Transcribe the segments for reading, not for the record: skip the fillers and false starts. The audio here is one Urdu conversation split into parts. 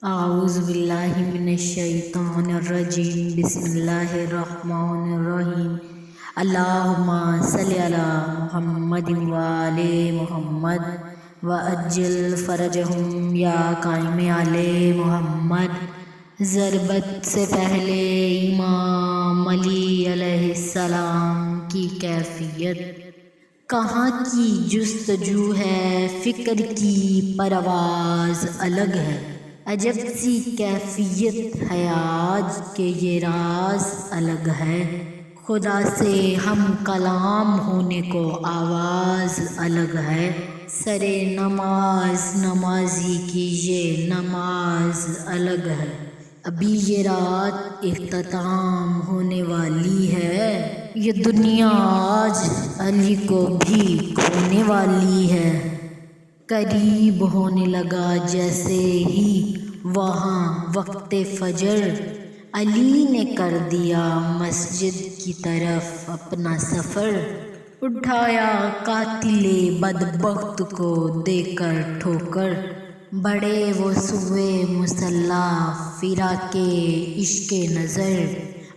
اعوذ باللہ من الشیطان الرجیم بسم اللہ الرحمن الرحیم اللہم صلی علی محمد وآل محمد وعجل فرجہم یا قائم آل محمد۔ ضربت سے پہلے امام علی علیہ السلام کی کیفیت کہاں کی جستجو ہے، فکر کی پرواز الگ ہے، عجب سی کیفیت ہے آج کہ یہ راز الگ ہے، خدا سے ہم کلام ہونے کو آواز الگ ہے، سرے نماز نمازی کی یہ نماز الگ ہے، ابھی یہ رات اختتام ہونے والی ہے، یہ دنیا آج علی کو بھی کھونے والی ہے، قریب ہونے لگا جیسے ہی وہاں وقت فجر، علی نے کر دیا مسجد کی طرف اپنا سفر، اٹھایا قاتل بدبخت کو دے کر ٹھوکر، بڑھے وہ سوئے مصلی فراق عشق نظر،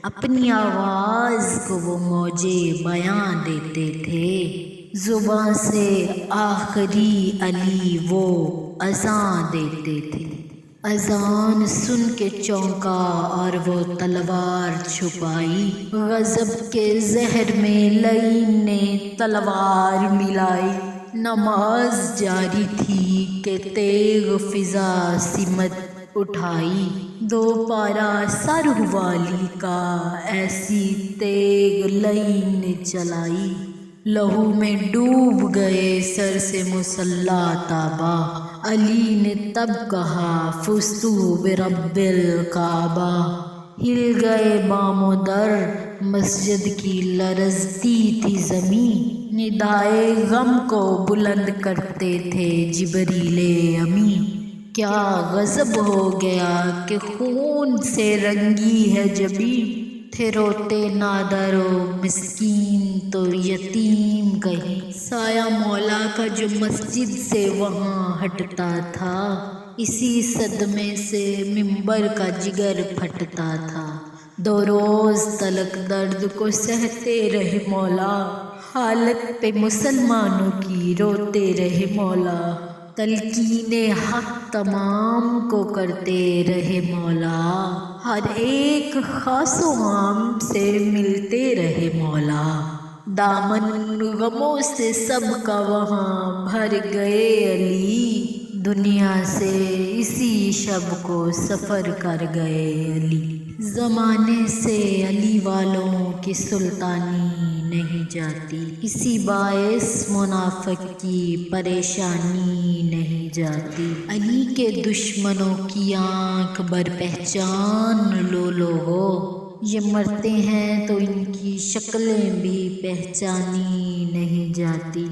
اپنی آواز کو وہ موجے بیاں دیتے تھے، زباں سے آخری علی وہ اذان دیتے تھے، اذان سن کے چونکا اور وہ تلوار چھپائی، غضب کے زہر میں لعین نے تلوار ملائی، نماز جاری تھی کہ تیغ فضا سمت اٹھائی، دو پارا سر والی کا ایسی تیغ لعین نے چلائی، لہو میں ڈوب گئے سر سے مصلی تابہ، علی نے تب کہا فزتُ برب الکعبہ، ہل گئے بام و در مسجد کی لرزتی تھی زمیں، ندائے غم کو بلند کرتے تھے جبریل امین، کیا غضب ہو گیا کہ خون سے رنگی ہے جبیں، تھے روتے نادر و مسکین تو یتیم کہیں، سایہ مولا کا جو مسجد سے وہاں ہٹتا تھا، اسی صدمے سے ممبر کا جگر پھٹتا تھا، دو روز تلک درد کو سہتے رہے مولا، حالت پہ مسلمانوں کی روتے رہے مولا، تلقین حق تمام کو کرتے رہے مولا، ہر ایک خاص و عام سے ملتے رہے مولا، دامن غموں سے سب کا وہاں بھر گئے علی، دنیا سے اسی شب کو سفر کر گئے علی، زمانے سے علی والوں کی سلطانی نہیں جاتی، اسی باعث منافق کی پریشانی نہیں جاتی، علی کے دشمنوں کی آنکھ بر پہچان لو لوگو، یہ مرتے ہیں تو ان کی شکلیں بھی پہچانی نہیں جاتی،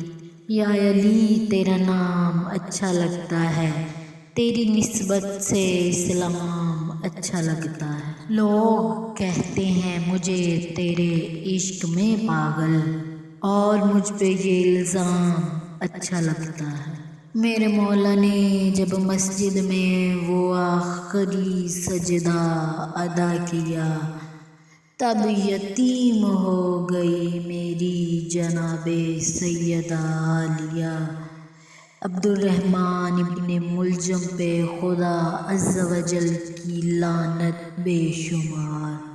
یا علی تیرا نام اچھا لگتا ہے، تیری نسبت سے اسلام اچھا لگتا ہے، لوگ کہتے ہیں مجھے تیرے عشق میں پاگل، اور مجھ پہ یہ الزام اچھا لگتا ہے، میرے مولا نے جب مسجد میں وہ آخری سجدہ ادا کیا، تب یتیم ہو گئی میری جناب سیدہ عالیہ، عبد الرحمن ابن ملجم پہ خدا عز و جل کی لعنت بے شمار۔